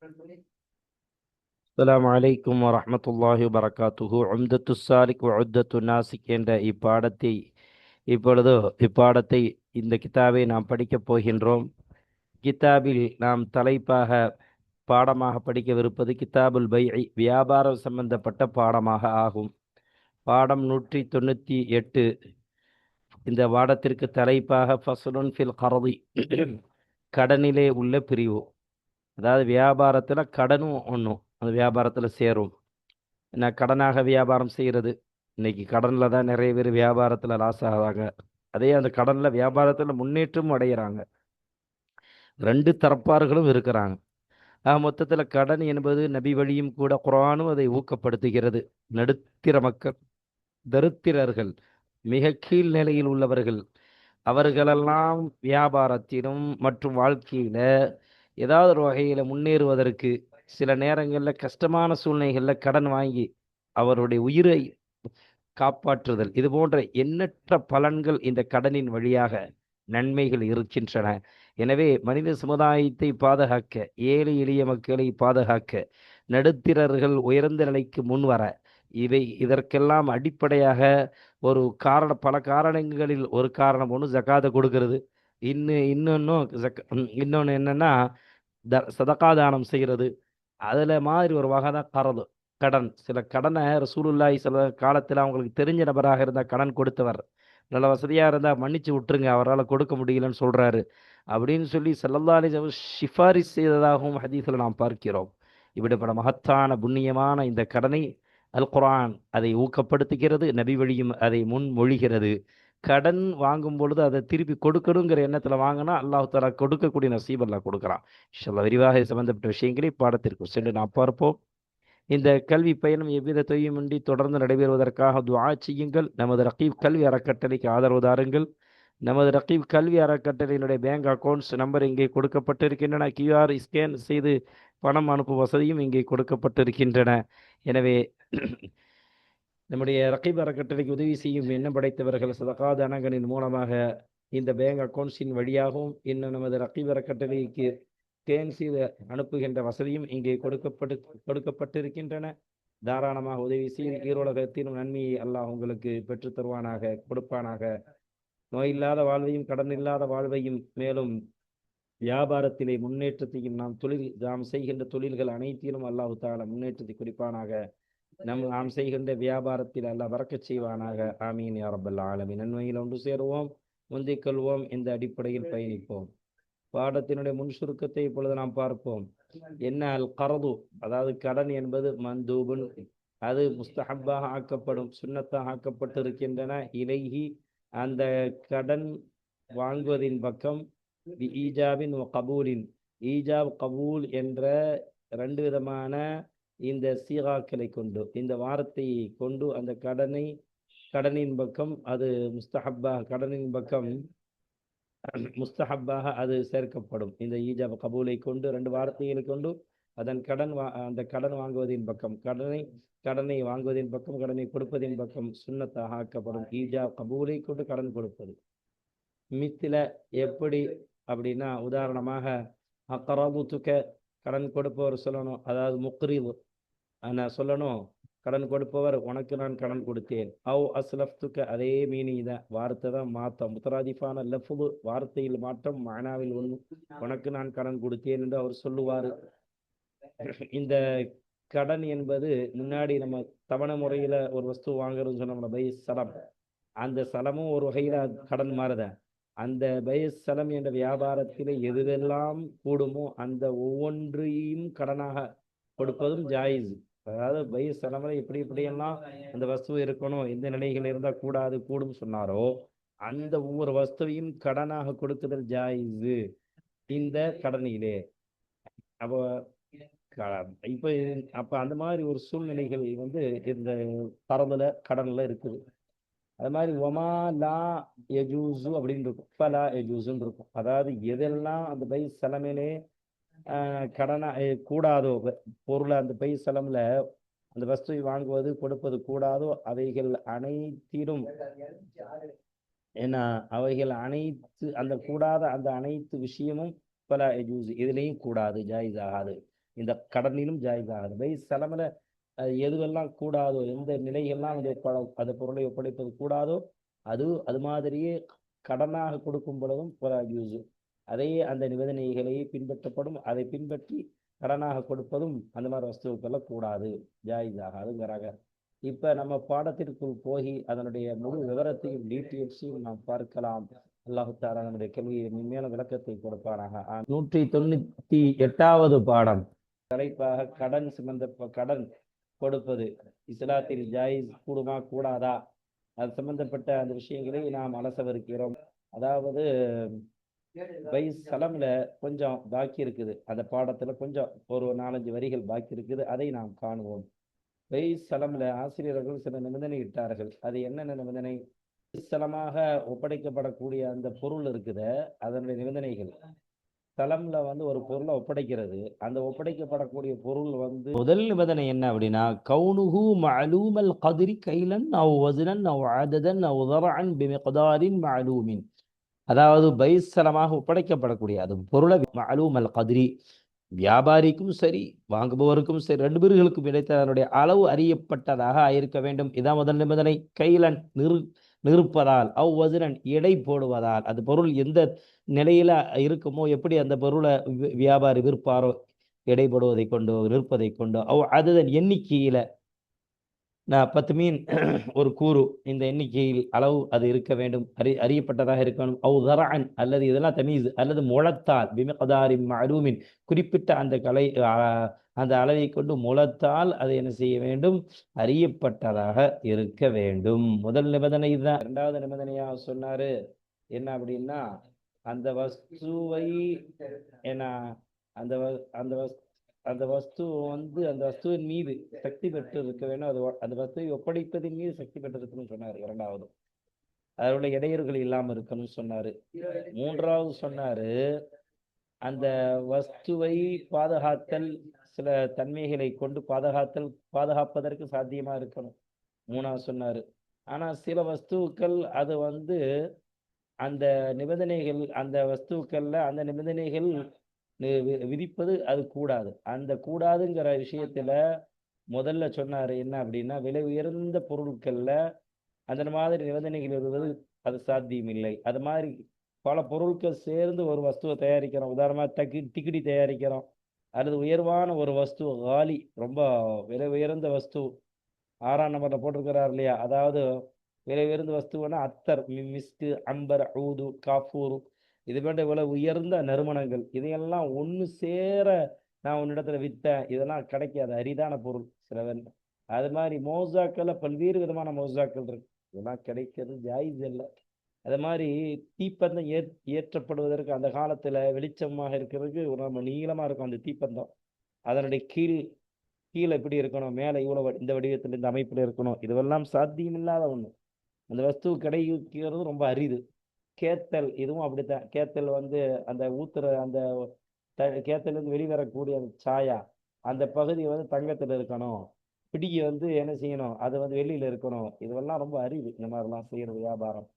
அஸ்ஸலாமு அலைக்கும் வரஹ்மத்துல்லாஹி வபரகாத்துஹு. உம்தத்து சாலிக் வ உத்தத்து நாசிக் என்ற இப்பாடத்தை இந்த கிதாபை நாம் படிக்கப் போகின்றோம். கிதாபில் நாம் தலைப்பாக பாடமாக படிக்கவிருப்பது கிதாபுல் பைஇ, வியாபாரம் சம்பந்தப்பட்ட பாடமாக ஆகும். பாடம் 198. இந்த பாடத்திற்கு தலைப்பாக ஃபஸ்லுன் ஃபில் கர்தி, கடனிலே உள்ள பிரிவு. அதாவது வியாபாரத்தில் கடனும் ஒன்றும் அந்த வியாபாரத்தில் சேரும். நான் கடனாக வியாபாரம் செய்கிறது. இன்னைக்கு கடனில் தான் நிறைய பேர் வியாபாரத்தில் லாஸ் ஆகிறாங்க. அதே அந்த கடனில் வியாபாரத்தில் முன்னேற்றமும் அடைகிறாங்க. ரெண்டு தரப்பார்களும் இருக்கிறாங்க. மொத்தத்தில் கடன் என்பது நபி வழியும் கூட, குர்ஆனும் அதை ஊக்கப்படுத்துகிறது. நடுத்தர மக்கள், தரித்திரர்கள், மிக கீழ் நிலையில் உள்ளவர்கள், அவர்களெல்லாம் வியாபாரத்திலும் மற்றும் வாழ்க்கையில ஏதாவது ஒரு வகையில் முன்னேறுவதற்கு சில நேரங்களில் கஷ்டமான சூழ்நிலைகளில் கடன் வாங்கி அவருடைய உயிரை காப்பாற்றுதல், இது போன்ற எண்ணற்ற பலன்கள் இந்த கடனின் வழியாக நன்மைகள் இருக்கின்றன. எனவே மனித சமுதாயத்தை பாதுகாக்க, ஏழை எளிய மக்களை பாதுகாக்க, நடுத்தரர்கள் உயர்ந்த நிலைக்கு முன்வர, இதற்கெல்லாம் அடிப்படையாக ஒரு பல காரணங்களில் ஒரு காரணம் ஒன்று ஜக்காத்தை கொடுக்கிறது. இன்னொன்று என்னன்னா சதகா தானம் செய்கிறது. அதில் மாதிரி ஒரு வகை தான் கடன். சில கடனை ரசூலுல்லாஹி சில காலத்தில் அவங்களுக்கு தெரிஞ்ச நபராக இருந்தால் கடன் கொடுத்தவர், நல்ல வசதியாக இருந்தால் மன்னிச்சு விட்டுருங்க, அவரால் கொடுக்க முடியலன்னு சொல்கிறாரு அப்படின்னு சொல்லி ஸல்லல்லாஹு அலைஹி வஸல்லம் சிஃபாரிஸ் செய்ததாகவும் ஹதீஸில் நாம் பார்க்கிறோம். இப்படிப்பட்ட மகத்தான புண்ணியமான இந்த கடனை அல் குர்ஆன் அதை ஊக்கப்படுத்துகிறது, நபி வழியும் அதை முன்மொழிகிறது. கடன் வாங்கும் பொழுது அதை திருப்பி கொடுக்கணுங்கிற எண்ணத்தில் வாங்கினா அல்லாஹ் தஆலா கொடுக்கக்கூடிய நசீப் அல்லாஹ் கொடுக்குறான். இன்ஷால்லாஹ் விரிவாக இது சம்பந்தப்பட்ட விஷயங்களை பாடத்திற்கு சென்று நாம் பார்ப்போம். இந்த கல்வி பயணம் எவ்வித தொய்வுமின்றி தொடர்ந்து நடைபெறுவதற்காக துஆ செய்யுங்கள். நமது ரகீப் கல்வி அறக்கட்டளைக்கு ஆதரவு தாருங்கள். நமது ரகீப் கல்வி அறக்கட்டளையினுடைய பேங்க் அக்கௌண்ட்ஸ் நம்பர் இங்கே கொடுக்கப்பட்டிருக்கின்றன. கியூஆர் ஸ்கேன் செய்து பணம் அனுப்பும் வசதியும் இங்கே கொடுக்கப்பட்டிருக்கின்றன. எனவே நம்முடைய ரகீப் அறக்கட்டளைக்கு உதவி செய்யும் எண்ணம் படைத்தவர்கள் சதகா தானங்களின் மூலமாக இந்த பேங்க் அக்கௌண்ட்ஸின் வழியாகவும், இன்னும் நமது ரகீப் அறக்கட்டளைக்கு ஸ்கேன் செய்து அனுப்புகின்ற வசதியும் இங்கே கொடுக்கப்பட்டிருக்கின்றன. தாராளமாக உதவி செய்து ஈரோலகத்திலும் நன்மையை அல்லாஹ் உங்களுக்கு பெற்றுத் தருவானாக, கொடுப்பானாக. நோயில்லாத வாழ்வையும் கடன் இல்லாத வாழ்வையும், மேலும் வியாபாரத்திலே முன்னேற்றத்தையும், நாம் செய்கின்ற தொழில்கள் அனைத்திலும் அல்லாஹு தஆலா முன்னேற்றத்தை குறிப்பானாக. நாம் செய்கின்ற வியாபாரத்தில் அல்லாஹ் பரக்கத் செய்வானாக. ஆமீன் யா ரப்பல் ஆலமீன். நன்மையில் ஒன்று சேருவோம், முந்திக் கொள்வோம், இந்த அடிப்படையில் பயணிப்போம். பாடத்தினுடைய முன் சுருக்கத்தை இப்பொழுது நாம் பார்ப்போம். என்ன அல் கர்து, அதாவது கடன் என்பது மந்தூபுன், அது முஸ்தஹப்பாக ஆக்கப்படும், சுன்னத்தாக ஆக்கப்பட்டிருக்கின்றன. இலைஹி, அந்த கடன் வாங்குவதின் பக்கம், ஈஜாபின் கபூலின், ஈஜாப் கபூல் என்ற ரெண்டு விதமான இந்த சீகாக்களை கொண்டு, இந்த வார்த்தையை கொண்டு அந்த கடனின் பக்கம் அது கடனின் பக்கம் முஸ்தஹப்பாக அது சேர்க்கப்படும். இந்த ஈஜாப் கபூலை கொண்டு, ரெண்டு வார்த்தைகளை கொண்டு அந்த கடன் வாங்குவதின் பக்கம், கடனை வாங்குவதின் பக்கம், கடனை கொடுப்பதின் பக்கம் சுன்னத்தாக ஆக்கப்படும். ஈஜாப் கபூலை கொண்டு கடன் கொடுப்பது. மித்தில எப்படி அப்படின்னா, உதாரணமாக அக்கரபுத்துக்க, கடன் கொடுப்பவர் சொல்லணும், அதாவது முக்ரீது நான் சொல்லணும், கடன் கொடுப்பவர் உனக்கு நான் கடன் கொடுத்தேன். அஸ்லஃப்துக்க, அதே மீனிங் தான், வார்த்தை தான் மாற்றம், முத்தராதிஃபான லஃபுது, வார்த்தையில் மாற்றம், மானாவில் ஒன்று, உனக்கு நான் கடன் கொடுத்தேன் என்று அவர் சொல்லுவார். இந்த கடன் என்பது முன்னாடி நம்ம தவணை முறையில் ஒரு வஸ்து வாங்குறதுன்னு சொன்னோம்ல, பை சலம், அந்த சலமும் ஒரு வகையில் கடன் மாறுத. அந்த பை சலம் என்ற வியாபாரத்தில் எதுவெல்லாம் கூடுமோ அந்த ஒவ்வொன்றையும் கடனாக கொடுப்பதும் ஜாயிஸ். அதாவது பை சலமில் எப்படியெல்லாம் அந்த வஸ்து இருக்கணும், எந்த நிலைகள் இருந்தால் கூடும் சொன்னாரோ, அந்த ஒவ்வொரு வஸ்துவையும் கடனாக கொடுக்குதல் ஜாயிஸு இந்த கடனிலே. அப்போ இப்போ அப்போ அந்த மாதிரி ஒரு சூழ்நிலைகள் இந்த கடனில் இருக்குது. அது மாதிரி ஒமா லா எஜூசு அப்படின்னு இருக்கும், ஃபலா எஜூசுன்னு இருக்கும். அதாவது எதெல்லாம் அந்த பை சலமிலே கடனா கூடாதோ, பொருளை அந்த பை சலம்ல அந்த வஸ்துவை வாங்குவது கொடுப்பது கூடாதோ, அவைகள் அனைத்திலும் அவைகள் அனைத்து அந்த கூடாத அந்த அனைத்து விஷயமும் பல எஜூஸ், இதுலேயும் கூடாது, ஜாயிஸ் ஆகாது. இந்த கடனிலும் ஜாயிஸ் ஆகாது. பை சலமில் எதுவெல்லாம் கூடாதோ, எந்த நிலைகள்லாம் அந்த பொருளை ஒப்படைப்பது கூடாதோ அது மாதிரியே கடனாக கொடுக்கும் பொழுதும் யூஸ் அதே அந்த நிபந்தனைகளை பின்பற்றப்படும். அதை பின்பற்றி கடனாக கொடுப்பதும் அந்த மாதிரி வஸ்துக்கெல்லாம் கூடாது, ஜாயிஸ் ஆகாதுங்கிறாங்க. இப்ப நம்ம பாடத்திற்குள் போய் அதனுடைய முழு விவரத்தையும் டீட்டெயில்ஸையும் நாம் பார்க்கலாம். அல்லாஹு தஆலா நம்முடைய கேள்வியை மேலும் விளக்கத்தை கொடுப்பானாக. 198வது பாடம் தலைப்பாக கடன் கொடுப்பது இஸ்லாத்தில் ஜாயிஸ் கூடுமா கூடாதா, அது சம்பந்தப்பட்ட அந்த விஷயங்களை நாம் அலசவிருக்கிறோம். அதாவது பை சலம்ல கொஞ்சம் பாக்கி இருக்குது, அந்த பாடத்துல கொஞ்சம் ஒரு 4-5 வரிகள் பாக்கி இருக்குது, அதை நாம் காணுவோம். பை சலம்ல ஆசிரியர்கள் சில நிபந்தனை இட்டார்கள். அது என்னென்ன நிபந்தனை? சலமாக ஒப்படைக்கப்படக்கூடிய அந்த பொருள் இருக்குது, அதனுடைய நிபந்தனைகள். சலம்ல ஒரு பொருளை ஒப்படைக்கிறது, அந்த ஒப்படைக்கப்படக்கூடிய பொருள் முதல் நிபந்தனை என்ன அப்படின்னா, கவுனுஹு மஅலூமல் கத்ரி கைலன் அவ் வஸ்னன் அவ் அததன் அவ் ذرعன் பிமிக்தாரின் மஅலூமின். அதாவது பைசலமாக ஒப்படைக்கப்படக்கூடிய அது பொருளை மஅலூமல் கத்ரி, வியாபாரிக்கும் சரி வாங்குபவருக்கும் சரி 2 பேர்களுக்கும் இடைத்த அதனுடைய அளவு அறியப்பட்டதாக இருக்க வேண்டும். இதான் முதல் நிபந்தனை. கைலன் நிறுப்பதால், அவ் வஸ்னன் எடை போடுவதால், அந்த பொருள் எந்த நிலையில இருக்குமோ, எப்படி அந்த பொருளை வியாபாரி விற்பாரோ எடை போடுவதை கொண்டோ நிற்பதை கொண்டோ, அவ் அததன் எண்ணிக்கையில 10 மீன் ஒரு கூறு, இந்த எண்ணிக்கையில் அளவு அது இருக்க வேண்டும், அறியப்பட்டதாக இருக்கணும். அவு ذرعன் அல்லது இதெல்லாம் தமீஸ் அல்லது முளத்தால் பிமிக்தாரின் மஅலூமின் குறிப்பிட்ட அந்த அளவை கொண்டு முளத்தால் அதை என்ன செய்ய வேண்டும், அறியப்பட்டதாக இருக்க வேண்டும். முதல் நிபந்தனை இதுதான். 2வது நிபந்தனையா சொன்னாரு என்ன அப்படின்னா, அந்த வஸ்துவை என்ன அந்த அந்த அந்த வஸ்து அந்த வஸ்துவின் மீது சக்தி பெற்று இருக்க வேண்டும், அந்த வஸ்துவை ஒப்படைப்பதின் மீது சக்தி பெற்று இருக்கணும்னு சொன்னாரு. 2வது அதோட இடையூறுகள் இல்லாம இருக்கணும்னு சொன்னாரு. 3வது சொன்னாரு, அந்த வஸ்துவை பாதுகாத்தல், சில தன்மைகளை கொண்டு பாதுகாப்பதற்கு சாத்தியமா இருக்கணும், 3வது சொன்னாரு. ஆனா சில வஸ்துக்கள் அது அந்த நிபந்தனைகள், அந்த வஸ்துக்கள்ல அந்த நிபந்தனைகள் விதிப்பது அது கூடாது. அந்த கூடாதுங்கிற விஷயத்துல முதல்ல சொன்னாரு என்ன அப்படின்னா, விலை உயர்ந்த பொருட்கள்ல அந்த மாதிரி நிபந்தனைகள் இருப்பது அது சாத்தியம் இல்லை. அது மாதிரி பல பொருட்கள் சேர்ந்து ஒரு வஸ்துவை தயாரிக்கிறோம். உதாரணமா திகிடி தயாரிக்கிறோம், அல்லது உயர்வான ஒரு வஸ்து காலி, ரொம்ப விலை உயர்ந்த வஸ்து 6ஆம் நம்பர்ல போட்டிருக்கிறார் இல்லையா, அதாவது விலை உயர்ந்த வஸ்துவனா அத்தர், மிஸ்கு, அம்பர், ஊது, காஃபூர், இது போன்ற இவ்வளவு உயர்ந்த நறுமணங்கள், இதையெல்லாம் ஒன்று சேர நான் உன்னிடத்துல விற்றேன், இதெல்லாம் கிடைக்காது, அரிதான பொருள் சிலவன். அது மாதிரி மோசாக்கள் பல்வேறு விதமான மோசாக்கள் இருக்கு, இதெல்லாம் கிடைக்கிறது ஜாயிஸ் இல்லை. அது மாதிரி தீப்பந்தம் ஏற்றப்படுவதற்கு அந்த காலத்துல வெளிச்சமாக இருக்கிறதுக்கு நம்ம நீளமா இருக்கும் அந்த தீப்பந்தம், அதனுடைய கீழே எப்படி இருக்கணும், மேலே இவ்வளவு இந்த வடிவத்தில் இந்த அமைப்பில் இருக்கணும், இதுவெல்லாம் சாத்தியம் இல்லாத ஒண்ணு. அந்த வஸ்து கிடைக்கிறது ரொம்ப அரிது. கேத்தல் இதுவும் அப்படித்தான். கேத்தல் அந்த ஊத்துற அந்த கேத்தலேருந்து வெளிவரக்கூடிய அந்த சாயா, அந்த பகுதி தங்கத்தில் இருக்கணும். பிடிக்கு என்ன செய்யணும், அது வெளியில இருக்கணும். இதுவெல்லாம் ரொம்ப அரிது இந்த மாதிரிலாம் செய்யறது வியாபாரம்.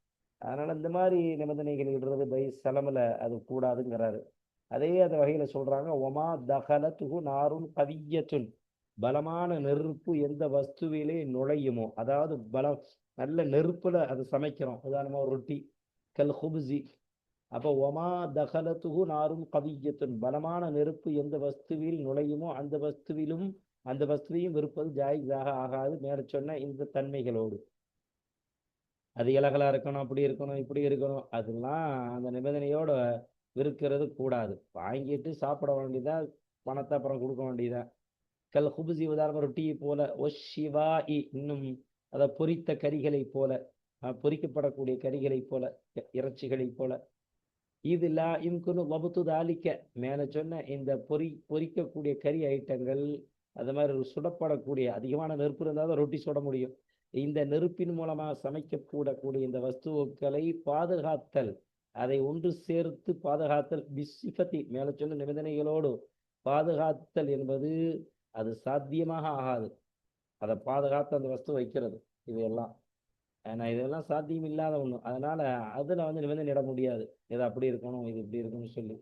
அதனால இந்த மாதிரி நிபந்தனைகள் இடுறது பை செலமுல அது கூடாதுங்கிறாரு. அதே அந்த வகையில சொல்றாங்க, ஒமா தகலத்துகு நாரும் கவியத்துன், பலமான நெருப்பு எந்த வஸ்துவிலே நுழையுமோ, அதாவது நல்ல நெருப்புல அது சமைக்கிறோம், உதாரணமா ஒரு ரொட்டி, கல் ஹுப்ஸி. அப்போ ஒமா தகலத்துகு நாரும் கவியத்துன், பலமான நெருப்பு எந்த வஸ்துவில் நுழையுமோ அந்த வஸ்துவையும் விற்பது ஜாயிஸாக ஆகாது, மேல சொன்ன இந்த தன்மைகளோடு. அது இலகலா இருக்கணும், அப்படி இருக்கணும், இப்படி இருக்கணும், அதெல்லாம் அந்த நிபந்தனையோட விற்கிறது கூடாது. வாங்கிட்டு சாப்பிட வேண்டியதான், பணத்தை அப்புறம் கொடுக்க வேண்டியதான். கல் ஹுப்ஸி உதாரணம் ரொட்டியை போல, ஒஷிவாஇ இன்னும் அதை பொரித்த கறிகளை போல, பொரிக்கப்படக்கூடிய கறிகளை போல, இறைச்சிகளை போல. இதுலா இம்குனு வபுத்து தாலிக்க, மேல சொன்ன இந்த பொரிக்கக்கூடிய கறி ஐட்டங்கள், அது மாதிரி சுடப்படக்கூடிய அதிகமான நெருப்பு இருந்தால் தான் ரொட்டி சுட முடியும். இந்த நெருப்பின் மூலமாக சமைக்கக்கூடக்கூடிய இந்த வஸ்துக்களை பாதுகாத்தல், அதை ஒன்று சேர்த்து பாதுகாத்தல், பிசிஃபத்தி மேல சொன்ன நிபந்தனைகளோடு பாதுகாத்தல் என்பது அது சாத்தியமாக ஆகாது. அதை பாதுகாத்து அந்த வஸ்து வைக்கிறது, இதையெல்லாம் ஏன்னா இதெல்லாம் சாத்தியம் இல்லாத ஒண்ணு. அதனால அதுல நிபந்தனை இட முடியாது. இது அப்படி இருக்கணும், இது இப்படி இருக்கணும்னு சொல்லி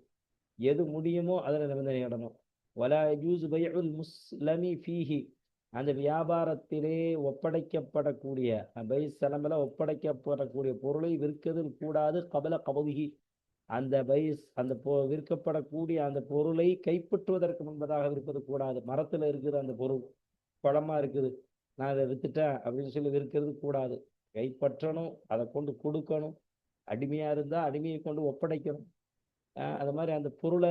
எது முடியுமோ அதுல நிபந்தனை இடணும். வலா யஜூஸ் பைஉல் முஸ்லமி ஃபீஹி, அந்த வியாபாரத்திலே ஒப்படைக்கப்படக்கூடிய பை சலமில் ஒப்படைக்கப்படக்கூடிய பொருளை விற்கிறது கூடாது. கபல கபவிஹி, அந்த பைஸ் அந்த விற்கப்படக்கூடிய அந்த பொருளை கைப்பற்றுவதற்கு முன்பதாக விற்பது கூடாது. மரத்தில் இருக்குது அந்த பொருள், பழமா இருக்குது, நான் அதை வித்துட்டேன் அப்படின்னு சொல்லி விற்கிறது கூடாது. கைப்பற்றணும், அதை கொண்டு கொடுக்கணும். அடிமையா இருந்தா அடிமையை கொண்டு ஒப்படைக்கணும். அது மாதிரி அந்த பொருளை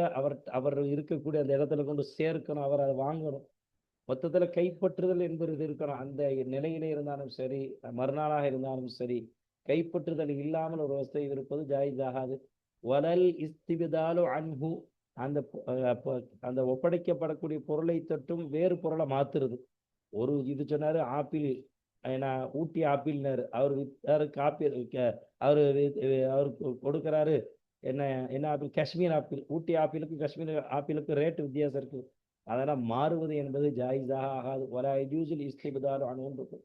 அவர் இருக்கக்கூடிய அந்த இடத்துல கொண்டு சேர்க்கணும், அவர் அதை வாங்கணும். மொத்தத்துல கைப்பற்றுதல் என்பது இருக்கணும். அந்த நிலையிலே இருந்தாலும் சரி, மறுநாளாக இருந்தாலும் சரி, கைப்பற்றுதல் இல்லாமல் ஒரு வஸ்துவை விற்பது ஜாயிஸ் ஆகாது. வலல் இஸ்திபிதாலு அன்ஹு, அந்த அந்த ஒப்படைக்கப்படக்கூடிய பொருளை தொட்டும் வேறு பொருளை மாத்துறது. ஒரு இது சொன்னாரு ஆப்பிள், ஏன்னா ஊட்டி ஆப்பிள்னாரு, அவர் வித்தாருக்கு ஆப்பிள், அவரு அவருக்கு கொடுக்குறாரு என்ன என்ன ஆப்பிள், காஷ்மீர் ஆப்பிள். ஊட்டி ஆப்பிளுக்கும் காஷ்மீர் ஆப்பிளுக்கும் ரேட்டு வித்தியாசம் இருக்குது. அதெல்லாம் மாறுவது என்பது ஜாயிஸாக ஆகாது. வலா யஜூஸுல் இஸ்திப்தாலு அன்ஹு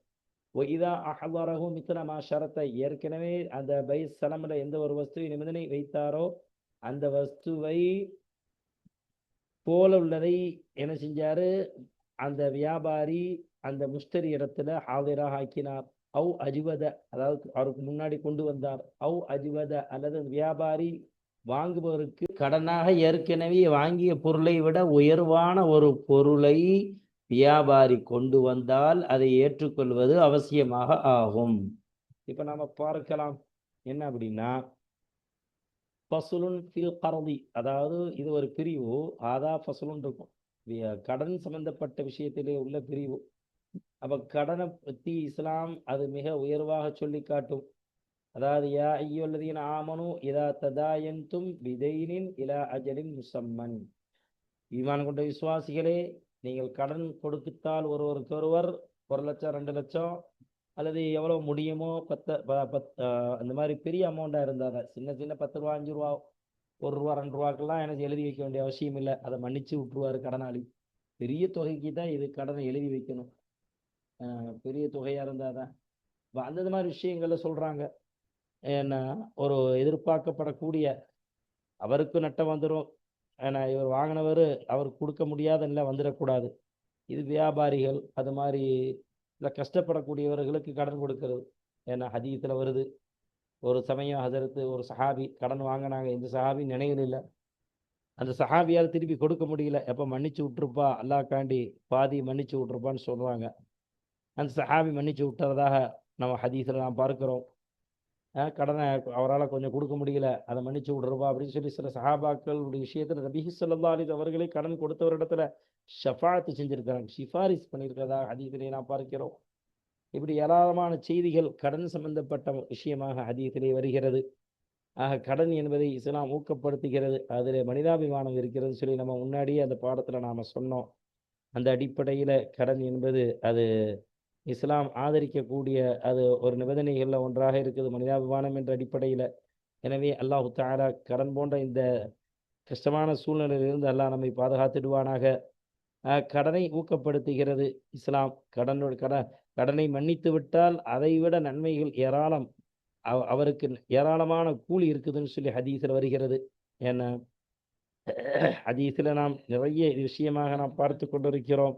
இதா அஹ்லரஹு மித்ல மா ஷரத்த, ஏற்கனவே அந்த பை சலம்ல எந்த ஒரு வஸ்துவை நிபந்தனை வைத்தாரோ அந்த வஸ்துவை போல உள்ளதை என்ன செஞ்சாரு அந்த வியாபாரி அந்த முஷ்டரி இடத்துல ஹாதிராக ஆக்கினார். அவு அஜிவத, அதாவது அவருக்கு முன்னாடி கொண்டு வந்தார். அவு அஜிவத, அல்லது வியாபாரி வாங்குபவருக்கு கடனாக ஏற்கனவே வாங்கிய பொருளை விட உயர்வான ஒரு பொருளை வியாபாரி கொண்டு வந்தால் அதை ஏற்றுக்கொள்வது அவசியமாக ஆகும். இப்ப நாம பார்க்கலாம் என்ன அப்படின்னா, ஃபஸ்லுன் ஃபில் கர்தி, அதாவது இது ஒரு பிரிவு. ஆதா ஃபஸ்லுன் இருக்கும், கடன் சம்பந்தப்பட்ட விஷயத்திலே உள்ள பிரிவு. அப்ப கடனை பற்றி இஸ்லாம் அது மிக உயர்வாக சொல்லி காட்டும். அதாவது யா ஐயுல்லதீன ஆமனு இதா ததாயன்தும் பிதைனின் இலா அஜலின் முசம்மன், ஈமான் கொண்ட விசுவாசிகளே, நீங்கள் கடன் கொடுத்தால் ஒருவருக்கொருவர் 1 லட்சம் 2 லட்சம் அல்லது எவ்வளோ முடியுமோ, அந்த மாதிரி பெரிய அமௌண்ட்டாக இருந்தாங்க, சின்ன சின்ன 10 ரூபா 5 ரூபா 1 ரூபா 2 ரூபாக்கெல்லாம் எனக்கு எழுதி வைக்க வேண்டிய அவசியம் இல்லை, அதை மன்னிச்சு விட்டுருவாரு கடனாளி. பெரிய தொகைக்கு தான் இது கடனை எழுதி வைக்கணும், பெரிய தொகையாக இருந்தால் தான். அந்த மாதிரி விஷயங்களை சொல்கிறாங்க. ஏன்னா ஒரு எதிர்பார்க்கப்படக்கூடிய அவருக்கு நட்டம் வந்துடும், ஏன்னா இவர் வாங்கினவர் அவர் கொடுக்க முடியாத நிலை வந்துடக்கூடாது. இது வியாபாரிகள் அது மாதிரி இல்லை கஷ்டப்படக்கூடியவர்களுக்கு கடன் கொடுக்கறது. ஏன்னா ஹதீஸில் வருது, ஒரு சமயம் ஹஜரத்து ஒரு சஹாபி கடன் வாங்கினாங்க, இந்த சஹாபி நினைவில் இல்லை, அந்த சஹாபியால் திருப்பி கொடுக்க முடியல, எப்போ மன்னிச்சு விட்டுருப்பா அல்லாஹ்காண்டி பாதி மன்னிச்சு விட்டுருப்பான்னு சொல்லுவாங்க. அந்த சஹாபி மன்னிச்சு விட்டுறதாக நம்ம ஹதீஸில் நாம் பார்க்கிறோம். கடனை அவரால் கொஞ்சம் கொடுக்க முடியல, அதை மன்னிச்சு விடுறப்பா அப்படின்னு சொல்லி சில சஹாபாக்களுடைய விஷயத்தில் நபி ஸல்லல்லாஹு அலைஹி அவர்களே கடன் கொடுத்தவரிடத்துல ஷஃபாஅத் செஞ்சிருக்கிறாங்க, சிஃபாரிஸ் பண்ணியிருக்கிறதா ஹதீஸிலே நாம் பார்க்கிறோம். இப்படி ஏராளமான செய்திகள் கடன் சம்பந்தப்பட்ட விஷயமாக ஹதீஸிலே வருகிறது. ஆக கடன் என்பதை இஸ்லாம் ஊக்கப்படுத்துகிறது, அதில் மனிதாபிமானம் இருக்கிறது சொல்லி நம்ம முன்னாடியே அந்த பாடத்தில் நாம் சொன்னோம். அந்த அடிப்படையில் கடன் என்பது அது இஸ்லாம் ஆதரிக்கக்கூடிய அது ஒரு நிபந்தனைகளில் ஒன்றாக இருக்குது, மனிதாபிமானம் என்ற அடிப்படையில். எனவே அல்லாஹு தஆலா கடன் போன்ற இந்த கஷ்டமான சூழ்நிலையிலிருந்து அல்லாஹ் நம்மை பாதுகாத்துடுவானாக. கடனை ஊக்கப்படுத்துகிறது இஸ்லாம். கடனை மன்னித்து விட்டால் அதை விட நன்மைகள் ஏராளம், அவருக்கு ஏராளமான கூலி இருக்குதுன்னு சொல்லி ஹதீஸில் வருகிறது. ஏன்னா ஹதீஸில் நாம் நிறைய விஷயமாக நாம் பார்த்து கொண்டிருக்கிறோம்.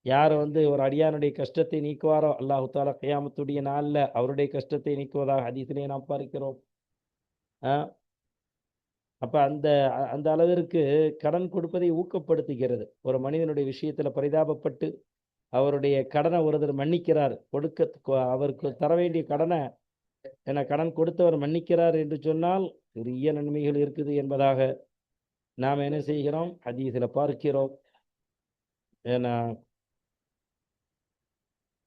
யார் ஒரு அடியானுடைய கஷ்டத்தை நீக்குவாரோ அல்லாஹு தாலா கியாமத்துடைய நாளில் அவருடைய கஷ்டத்தை நீக்குவதாக ஹதீஸிலே நாம் பார்க்கிறோம். அப்போ அந்த அந்த அளவிற்கு கடன் கொடுப்பதை ஊக்கப்படுத்துகிறது. ஒரு மனிதனுடைய விஷயத்தில் பரிதாபப்பட்டு அவருடைய கடனை ஒருத்தர் மன்னிக்கிறார், அவருக்கு தர வேண்டிய கடனை கடன் கொடுத்தவர் மன்னிக்கிறார் என்று சொன்னால் பெரிய நன்மைகள் இருக்குது என்பதாக நாம் என்ன செய்கிறோம், ஹதீஸில் பார்க்கிறோம். ஏன்னா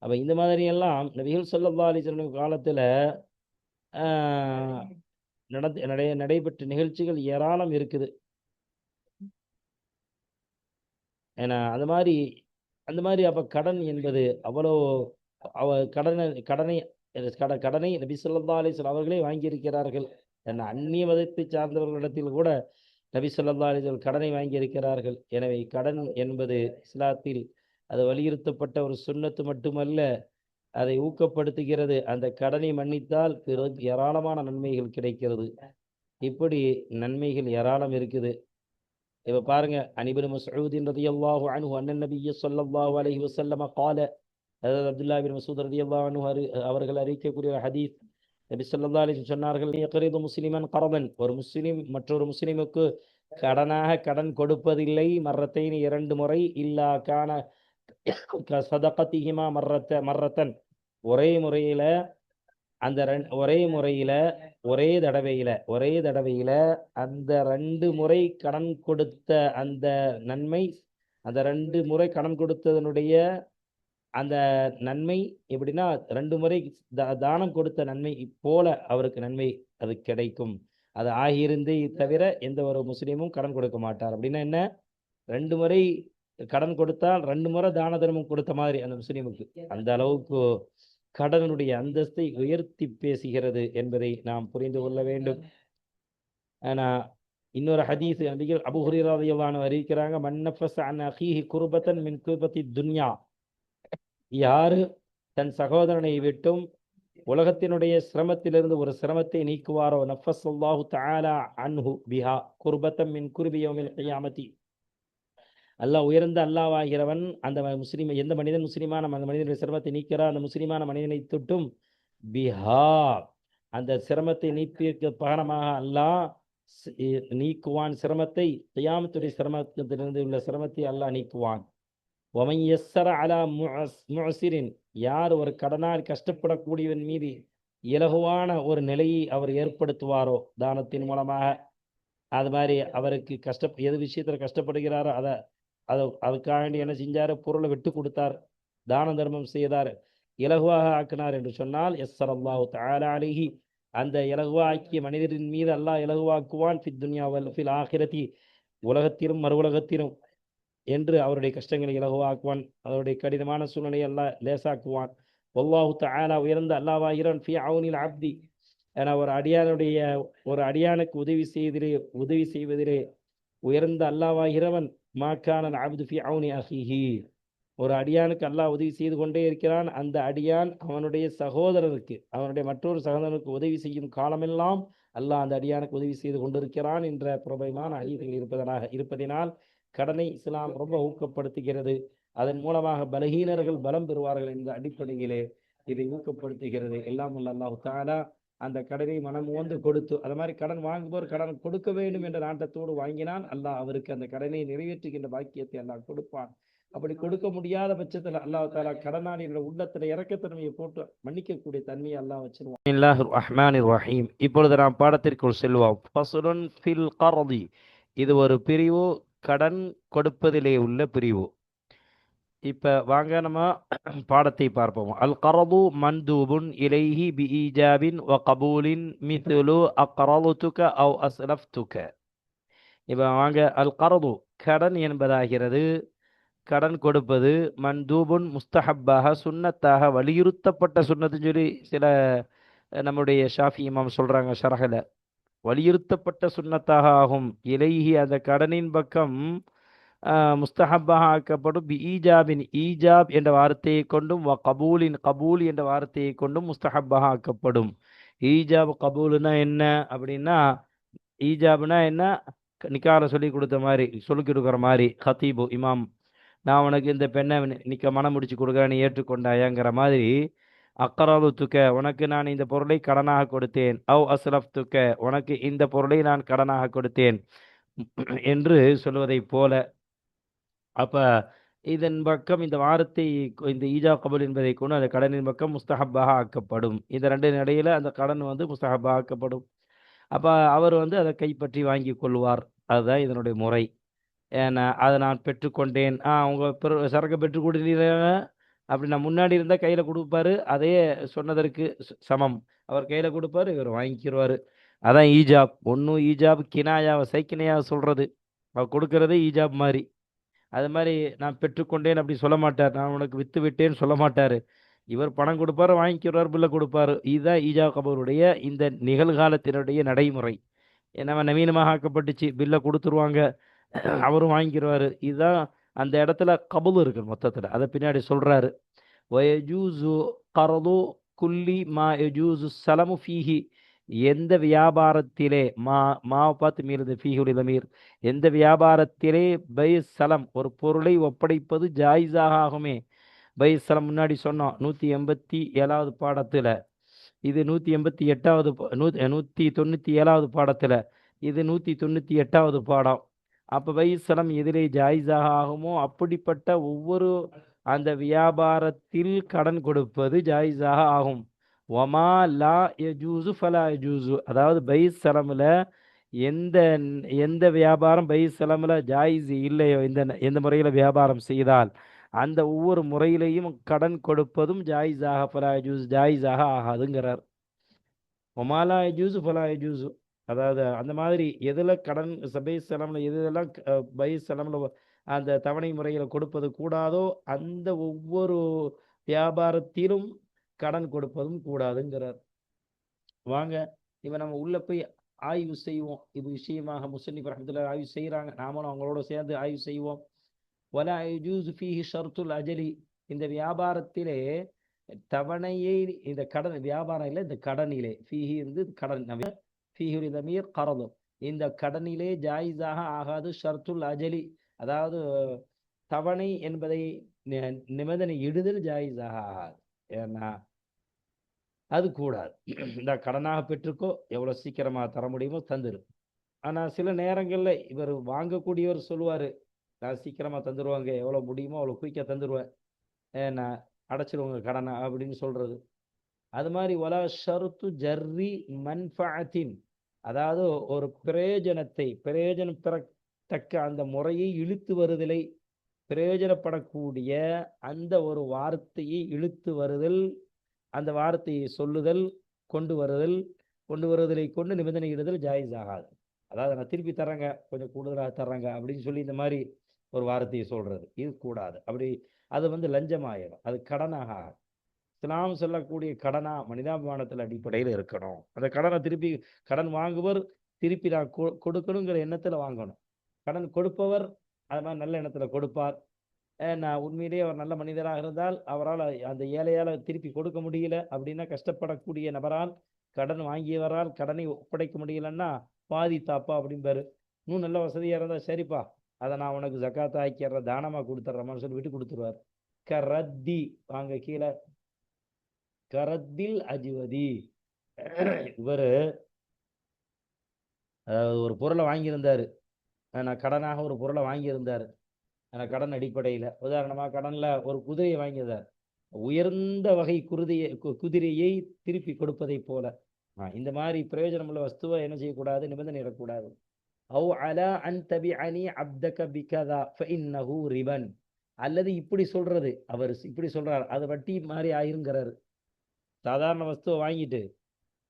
அப்போ இந்த மாதிரியெல்லாம் நபிகள் ஸல்லல்லாஹு அலைஹி வஸல்லம் காலத்தில் நடைபெற்ற நிகழ்ச்சிகள் ஏராளம் இருக்குது. ஏன்னா அந்த மாதிரி அப்போ கடன் என்பது அவ்வளோ கடனை நபி ஸல்லல்லாஹு அலைஹி வஸல்லம் அவர்களே வாங்கியிருக்கிறார்கள். ஏன்னா அந்நிய மதத்தை சார்ந்தவர்களிடத்தில் கூட நபி ஸல்லல்லாஹு அலைஹி வஸல்லம் கடனை வாங்கியிருக்கிறார்கள். எனவே கடன் என்பது இஸ்லாத்தில் அது வலியுறுத்தப்பட்ட ஒரு சுன்னத்து மட்டுமல்ல, அதை ஊக்கப்படுத்துகிறது. அந்த கடனை மன்னித்தால் பிறகு ஏராளமான நன்மைகள் கிடைக்கிறது. இப்படி நன்மைகள் ஏராளம் இருக்குது. இப்ப பாருங்க, அனிபின் மஸ்ஊதின் ரலியல்லாஹு அன்ஹு அன்னன் நபிய்ய ஸல்லல்லாஹு அலைஹி வஸல்லம் قال, அதாவது அப்துல்லாஹ் பின் மஸ்ஊத் ரலியல்லாஹு அன்ஹு அவர்கள் அறிவிக்கக்கூடிய ஹதீஸ், நபி ஸல்லல்லாஹு அலைஹி வஸல்லம் சொன்னார்கள், யக்ரிது முஸ்லிமன் கரதன், ஒரு முஸ்லிம் மற்றொரு முஸ்லிமுக்கு கடனாக கடன் கொடுப்பதில்லை, மர்ரத்தைன் இரண்டு முறை, இல்லா கான சதகத்திஹிமா மர்ரத்தன், ஒரே முறையில அந்த ஒரே முறையில ஒரே தடவையில அந்த 2 முறை கடன் கொடுத்த அந்த நன்மை, அந்த 2 முறை கடன் கொடுத்ததனுடைய அந்த நன்மை எப்படின்னா, 2 முறை தானம் கொடுத்த நன்மை போல அவருக்கு நன்மை அது கிடைக்கும். அது ஆகியிருந்தே தவிர எந்த ஒரு முஸ்லீமும் கடன் கொடுக்க மாட்டார். அப்படின்னா என்ன? 2 முறை கடன் கொடுத்தால் 2 முறை தான தர்மம் கொடுத்த மாதிரி அந்த முஸ்லீமுக்கு. அந்த அளவுக்கு கடனுடைய அந்தஸ்தை உயர்த்தி பேசுகிறது என்பதை நாம் புரிந்து கொள்ள வேண்டும். ஆனா இன்னொரு ஹதீஸ் நபிகள் அபூ ஹுரைரா ரலியல்லாஹு அன்ஹு அறிவிக்கிறாங்க, மன் நஃபஸ அன் அகீஹி குர்பத்தன் மின் குர்பத்தி துன்யா, யாரு தன் சகோதரனை விட்டும் உலகத்தினுடைய சிரமத்திலிருந்து ஒரு சிரமத்தை நீக்குவாரோ, நஃபஸல்லாஹு தஆலா அன்ஹு பிஹா குர்பத்தன் மின் குர்பி யௌமில் கியாமத்தி, அல்லாஹ் உயர்ந்த அல்லாஹ்வாகிறவன் அந்த முஸ்லீம், எந்த மனிதன் முஸ்லீமான அந்த மனிதனுடைய சிரமத்தை நீக்கிறார், அந்த முஸ்லீமான மனிதனை தொட்டும் பிஹா அந்த சிரமத்தை நீக்கிய பகரமாக அல்லாஹ் நீக்குவான். சிரமத்தை, கியாமத்துடைய சிரமத்திலிருந்து உள்ள சிரமத்தை அல்லாஹ் நீக்குவான். வமன் யஸ்ஸர அலா முஅஸிரின், யார் ஒரு கடனால் கஷ்டப்படக்கூடியவன் மீது இலகுவான ஒரு நிலையை அவர் ஏற்படுத்துவாரோ தானத்தின் மூலமாக, அது மாதிரி அவருக்கு எது விஷயத்தில் கஷ்டப்படுகிறாரோ அதுக்காக என்ன செஞ்சார்? பொருளை விட்டு கொடுத்தார், தான தர்மம் செய்தார், இலகுவாக ஆக்கினார் என்று சொன்னால், யஸ்ஸரல்லாஹு தஆலா அலைஹி, அந்த இலகுவாக்கிய மனிதரின் மீது அல்லாஹ் இலகுவாக்குவான், ஃபித் துன்யா வல் ஃபில் ஆகிரதி, உலகத்திலும் மறு உலகத்திலும் என்று அவருடைய கஷ்டங்களை இலகுவாக்குவான், அவருடைய கடினமான சூழ்நிலையை அல்லாஹ் லேசாக்குவான். வல்லாஹு தஆலா உயர்ந்த அல்லாஹ்வாகிறவன் ஃபி அவுனில் அப்தி, என ஒரு அடியானுக்கு உதவி செய்வதிலே உயர்ந்த அல்லாஹ்வாகிறவன், மாக்கான அப்து ஃபி அவுனி அஹீஹி, ஒரு அடியானுக்கு அல்லாஹ் உதவி செய்து கொண்டே இருக்கிறான். அந்த அடியான் அவனுடைய சகோதரருக்கு, அவனுடைய மற்றொரு சகோதரனுக்கு உதவி செய்யும் காலமெல்லாம் அல்லாஹ் அந்த அடியானுக்கு உதவி செய்து கொண்டிருக்கிறான் என்ற பிரபலமான ஹதீஸ்கள் இருப்பதினால் கடனை இஸ்லாம் ரொம்ப ஊக்கப்படுத்துகிறது. அதன் மூலமாக பலகீனர்கள் பலம் பெறுவார்கள் என்ற அடிப்படையிலே இதை ஊக்கப்படுத்துகிறது. எல்லாம் உள்ள அல்லாஹ் தஆலா அந்த கடனை மனம் வந்து கொடுத்து, அது மாதிரி கடன் வாங்குவோர் கடன் கொடுக்க வேண்டும் என்ற நாட்டத்தோடு வாங்கினால் அல்லாஹ் அவருக்கு அந்த கடனை நிறைவேற்றுகின்ற பாக்கியத்தை அல்லாஹ் கொடுப்பான். அப்படி கொடுக்க முடியாத பட்சத்தில் அல்லாஹ் தஆலா கடனாளியோட உள்ளத்துல இறக்கத்தன்மையை போட்டு மன்னிக்கக்கூடிய தன்மையை அல்லாஹ் வச்சிருவான். பிஸ்மில்லாஹிர் ரஹ்மானிர் ரஹீம். இப்பொழுது நாம் பாடத்திற்குள் செல்வோம். ஃபஸ்லுன் ஃபில் கர்தி, இது ஒரு பிரிவு, கடன் கொடுப்பதிலே உள்ள பிரிவு. இப்ப வாங்க நம்ம பாடத்தை பார்ப்போம். அல் கரது மன்தூபுன் இலைஹி பி ஈஜாபின் வ கபூலின் மித்லு அக்ரதுக அவ் அஸ்லஃப்துக. இப்ப வாங்க, அல் கரது கடன் என்பதாகிறது, கடன் கொடுப்பது, மன்தூபுன் முஸ்தஹப்பாக சுன்னத்தாக வலியுறுத்தப்பட்ட சுன்னத்துன்னு சொல்லி சில நம்முடைய ஷாஃபி இமாம் சொல்றாங்க ஷரஹல, வலியுறுத்தப்பட்ட சுன்னத்தாக ஆகும். இலைஹி அந்த கடனின் பக்கம் முஸ்தஹப்பாக ஆக்கப்படும். பி ஈஜாபின், ஈஜாப் என்ற வார்த்தையை கொண்டும், வ கபூலின், கபூல் என்ற வார்த்தையை கொண்டும் முஸ்தஹப்பாக ஆக்கப்படும். ஈஜாப் கபூலுனா என்ன அப்படின்னா, ஈஜாப்னா என்ன? நிக்கால சொல்லி கொடுத்த மாதிரி, சொல்லி கொடுக்குற மாதிரி, ஹத்தீபு இமாம், நான் உனக்கு இந்த பெண்ணை நிக்க மனம் முடிச்சு கொடுக்குறேன், நீ ஏற்றுக்கொண்டாயங்கிற மாதிரி. அக்கராது துக்க, உனக்கு நான் இந்த பொருளை கடனாக கொடுத்தேன். அவ் அஸ்லஃப் துக்க, உனக்கு இந்த பொருளை நான் கடனாக கொடுத்தேன் என்று சொல்வதை போல. அப்ப இதன் பக்கம் இந்த வார்த்தை, இந்த ஈஜா கபூல் என்பதை கொண்டு அந்த கடனின் பக்கம் முஸ்தஹப்பாக ஆக்கப்படும். இந்த ரெண்டு இடையில அந்த கடன் முஸ்தஹப்பாக ஆக்கப்படும். அப்ப அவர் அதை கைப்பற்றி வாங்கி கொள்வார். அதுதான் இதனுடைய முறை. ஏன்னா அதை நான் பெற்றுக்கொண்டேன், அவங்க சரக்கு பெற்று கொடுத்தீங்க அப்படி நான் முன்னாடி இருந்தால் கையில் கொடுப்பாரு, அதே சொன்னதற்கு சமம். அவர் கையில் கொடுப்பாரு, இவர் வாங்கிக்கிடுவார். அதான் ஈஜாப். ஒன்றும் ஈஜாப் கினாயாவை சைக்கினையாவை சொல்கிறது, அவர் கொடுக்கறதே ஈஜாப் மாதிரி. அது மாதிரி நான் பெற்றுக்கொண்டேன் அப்படி சொல்ல மாட்டார், நான் உனக்கு விற்று விட்டேன்னு சொல்ல மாட்டார். இவர் பணம் கொடுப்பாரு, வாங்கிக்கிறார், பில்லை கொடுப்பாரு. இதுதான் ஈஜா கபூருடைய இந்த நிகழ்காலத்தினுடைய நடைமுறை. நம்ம நவீனமாக ஆக்கப்பட்டுச்சு, பில்லை கொடுத்துருவாங்க, அவரும் வாங்கிக்கிறாரு. இதுதான் அந்த இடத்துல கபூல் இருக்கு மொத்தத்தில். அதை பின்னாடி சொல்றாரு. வயஜூசு கரது குல்லி மா யஜூசு சலமு ஃபீஹி, எந்த வியாபாரத்திலே மாவை பார்த்து மீறுது ஃபீஹுல் தமீர், எந்த வியாபாரத்திலே பை சலம் ஒரு பொருளை ஒப்படைப்பது ஜாயிஸாக ஆகுமே. பை சலம் முன்னாடி சொன்னோம் 187வது பாடத்துல, இது 188வது 197வது பாடத்துல, இது 198வது பாடம். அப்ப பை சலம் எதிலே ஜாயிஸாக ஆகுமோ அப்படிப்பட்ட ஒவ்வொரு அந்த வியாபாரத்தில் கடன் கொடுப்பது ஜாயிஸாக ஆகும். ஒமா லா யஜூசு ஃபலா யஜூசு, அதாவது பை சலமுல எந்த எந்த வியாபாரம் பை சலமுல ஜாயிஸ் இல்லையோ, எந்த முறையில் வியாபாரம் செய்தால் அந்த ஒவ்வொரு முறையிலையும் கடன் கொடுப்பதும் ஜாயிஸாக ஃபலா யஜூஸ் ஜாயிஸாக ஆகாதுங்கிறார். ஒமாலா யஜூசு ஃபலா யஜூசு, அதாவது அந்த மாதிரி எதில் கடன் பை சலமுல எதெல்லாம் பை சலமுல அந்த தவணை முறையில் கொடுப்பது கூடாதோ அந்த ஒவ்வொரு வியாபாரத்திலும் கடன் கொடுப்பதும் கூடாதுங்கிறார். வாங்க இவன் நம்ம உள்ள போய் ஆய்வு செய்வோம். இது விஷயமாக முஸ்லிம் ரஹ்மத்துல்லாஹி ஆய்வு செய்கிறாங்க, நாமளும் அவங்களோட சேர்ந்து ஆய்வு செய்வோம். வலா யஜூஸு ஃபீஹி ஷர்த்துல் அஜலி, இந்த வியாபாரத்திலே தவணையை, இந்த கடன் வியாபாரம் இல்லை, இந்த கடனிலே ஃபீஹி இருந்து கடன், ஃபீஹுல் தமீர் கரது, இந்த கடனிலே ஜாயிஸாக ஆகாது. ஷர்த்துல் அஜலி, அதாவது தவணை என்பதை நிபந்தனை இடுதல் ஜாயிஸாக ஆகாது. ஏன்னா அது கூடாது. இந்த கடனாக பெற்றுக்கோ, எவ்வளோ சீக்கிரமாக தர முடியுமோ தந்துரு. ஆனால் சில நேரங்களில் இவர் வாங்கக்கூடியவர் சொல்லுவார், நான் சீக்கிரமாக தந்துடுவாங்க, எவ்வளோ முடியுமோ அவ்வளோ குயிக்காக தந்துடுவேன், நான் அடைச்சிடுவாங்க கடனை அப்படின்னு சொல்கிறது. அது மாதிரி வலா ஷருத்து ஜர்ரி மன்ஃபஅத்தின், அதாவது ஒரு பிரயோஜனம் பெறத்தக்க அந்த முறையை இழுத்து வருதலை, பிரயோஜனப்படக்கூடிய அந்த ஒரு வார்த்தையை இழுத்து வருதல், அந்த வார்த்தையை சொல்லுதல், கொண்டு வருதலை கொண்டு நிபந்தனை இடுதல் ஜாயிஸ் ஆகாது. அதாவது நான் திருப்பி தர்றேங்க, கொஞ்சம் கூடுதலாக தர்றாங்க அப்படின்னு சொல்லி இந்த மாதிரி ஒரு வார்த்தையை சொல்றது இது கூடாது. அப்படி அது லஞ்சமாயிடும், அது கடனாக ஆகும். இஸ்லாம் சொல்லக்கூடிய கடனா மனிதாபிமானத்தில் அடிப்படையில் இருக்கணும். அந்த கடனை திருப்பி கடன் வாங்குவர் திருப்பி நான் கொடுக்கணுங்கிற எண்ணத்தில் வாங்கணும். கடன் கொடுப்பவர் அது மாதிரி நல்ல எண்ணத்தில் கொடுப்பார். நான் உண்மையிலேயே அவர் நல்ல மனிதராக இருந்தால் அவரால் அந்த ஏழையால் திருப்பி கொடுக்க முடியல அப்படின்னா, கஷ்டப்படக்கூடிய நபரால் கடன் வாங்கியவரால் கடனை ஒப்படைக்க முடியலன்னா பாதி தாப்பா அப்படிம்பாரு. இன்னும் நல்ல வசதியாக இருந்தால் சரிப்பா, அதை நான் உனக்கு ஜக்காத்தா ஆக்கிற தானமாக கொடுத்துட்றேன்னு சொல்லி விட்டு கொடுத்துருவார். கரத்தி, வாங்க கீழே, கரத்தில் அஜுவதி, இவர் ஒரு பொருளை வாங்கியிருந்தார், நான் கடனாக ஒரு பொருளை வாங்கியிருந்தார். கடன் அடிப்படையில் உதாரணமாக கடனில் ஒரு குதிரையை வாங்கியதார், உயர்ந்த வகை குதிரையை திருப்பி கொடுப்பதை போல. இந்த மாதிரி பிரயோஜனம் உள்ள வஸ்துவை என்ன செய்யக்கூடாது, நிபந்தனை இடக்கூடாது. அவ் அலா அன் தபிஅனி அப்தக பிகதா ஃபஇன்னஹு ரிபன், அல்லது இப்படி சொல்றது, அவர் இப்படி சொல்றார், அது வட்டி மாதிரி ஆயிருங்கிறாரு. சாதாரண வஸ்துவை வாங்கிட்டு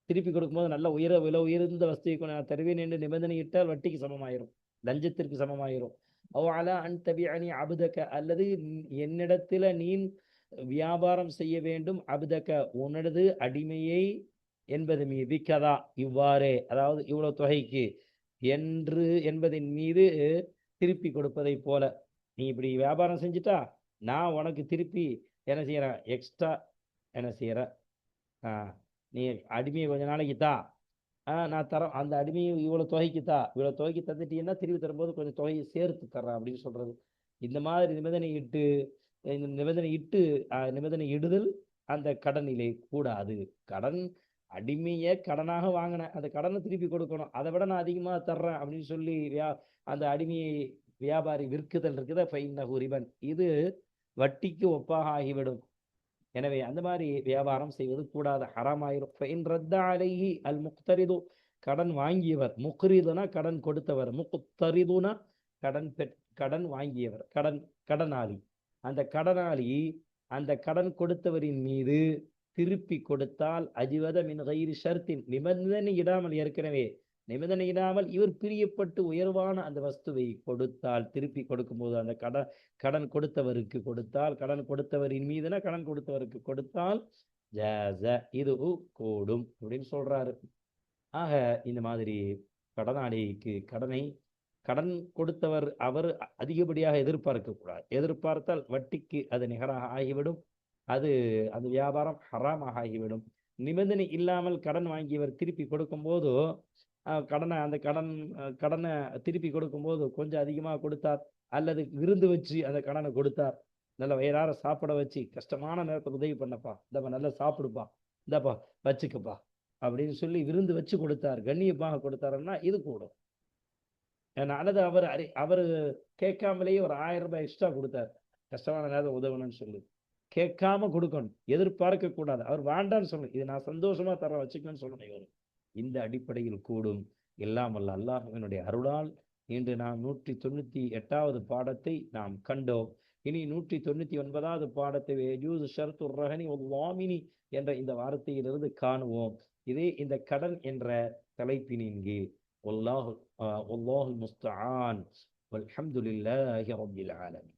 திருப்பி கொடுக்கும்போது நல்ல விலை உயர்ந்த வஸ்துவை நான் தருவேன் என்று நிபந்தனை இட்டால் வட்டிக்கு சமமாயிரும், லஞ்சத்திற்கு சமமாயிரும். அவ் அலா அன் தபிஅனி அப்தக, அல்லது என்னிடத்துல நீ வியாபாரம் செய்ய வேண்டும், அப்தக உனது அடிமையை என்பது மீது, கதா இவ்வாறே, அதாவது இவ்வளவு தொகைக்கு என்று என்பதின் மீது திருப்பி கொடுப்பதை போல. நீ இப்படி வியாபாரம் செஞ்சுட்டா நான் உனக்கு திருப்பி என்ன செய்யறேன், எக்ஸ்ட்ரா என்ன செய்யறேன், நீ அடிமையை கொஞ்ச நாளைக்கு தான் நான் தரேன், அந்த அடிமையை இவ்வளோ தொகைக்கு தந்துட்டீங்கன்னா திருப்பி தரும்போது கொஞ்சம் தொகையை சேர்த்து தர்றேன் அப்படின்னு சொல்றது. இந்த மாதிரி நிபந்தனை இடுதல் அந்த கடனிலே கூடாது. கடன் அடிமையை கடனாக வாங்கினேன், அந்த கடனை திருப்பி கொடுக்கணும், அதை விட நான் அதிகமாக தர்றேன் அப்படின்னு சொல்லி அந்த அடிமையை வியாபாரி விற்குதல் இருக்குதா, ஃபைன்னஹு ரிபன், இது வட்டிக்கு ஒப்பாக ஆகிவிடும். எனவே அந்த மாதிரி வியாபாரம் செய்வது கூடாது, ஹராமாயிரும். ஃபைன் ரத்த அலைஹி அல் முக்தரிது, கடன் வாங்கியவர், முக்ரிதுனா கடன் கொடுத்தவர், முக்தரிதுனா கடன் வாங்கியவர், கடனாளி. அந்த கடனாளி அந்த கடன் கொடுத்தவரின் மீது திருப்பி கொடுத்தால் அஜ்வத மின் கைரி ஷர்த்தின், நிபந்தனை இடாமல், ஏற்கனவே நிபந்தனை இடாமல் இவர் பிரியப்பட்டு உயர்வான அந்த வஸ்துவை கொடுத்தால், திருப்பி கொடுக்கும்போது அந்த கடன் கொடுத்தவருக்கு கொடுத்தால், கடன் கொடுத்தவரின் மீதுனா கடன் கொடுத்தவருக்கு கொடுத்தால் ஜாஸ, இது கூடும் அப்படின்னு சொல்றாரு. ஆக இந்த மாதிரி கடனாளிக்கு கடன் கொடுத்தவர் அவர் அதிகப்படியாக எதிர்பார்க்க கூடாது, எதிர்பார்த்தால் வட்டிக்கு அது நிகராக ஆகிவிடும், அது அந்த வியாபாரம் ஹராமாக ஆகிவிடும். நிபந்தனை இல்லாமல் கடன் வாங்கியவர் திருப்பி கொடுக்கும்போது கடனை திருப்பி கொடுக்கும்போது கொஞ்சம் அதிகமாக கொடுத்தார், அல்லது விருந்து வச்சு அந்த கடனை கொடுத்தார், நல்ல வயிறார சாப்பிட வச்சு கஷ்டமான நேரத்தில் உதவி பண்ணப்பா, இந்தப்பா நல்லா சாப்பிடுப்பா, இந்தப்பா வச்சுக்கப்பா அப்படின்னு சொல்லி விருந்து வச்சு கொடுத்தார், கண்ணியமாக கொடுத்தாருன்னா இது கூடும். அல்லது அவர் கேட்காமலேயே ஒரு 1000 ரூபாய் எக்ஸ்ட்ரா கொடுத்தார், கஷ்டமான நேரம் உதவணும்னு சொல்லி கேட்காம கொடுக்கணும், எதிர்பார்க்க கூடாது. அவர் வேண்டான்னு சொல்லணும், இது நான் சந்தோஷமா தர வச்சுக்கணும்னு சொல்லணும். இவர் இந்த அடிப்படையில் கூடும். எல்லாம் வல்ல அல்லாஹ்வினுடைய அருளால் இன்று நாம் 198வது பாடத்தை நாம் கண்டோம். இனி 199வது பாடத்தை யஜூஸ் ஷர்த்து ரஹனி வல் வாமினி என்ற இந்த வார்த்தையிலிருந்து காணுவோம். இதே இந்த கடன் என்ற தலைப்பினின் கீழ். வல்லாஹு முஸ்தஆன் வல்ஹம்துலில்லாஹி ரப்பில் ஆலமீன்.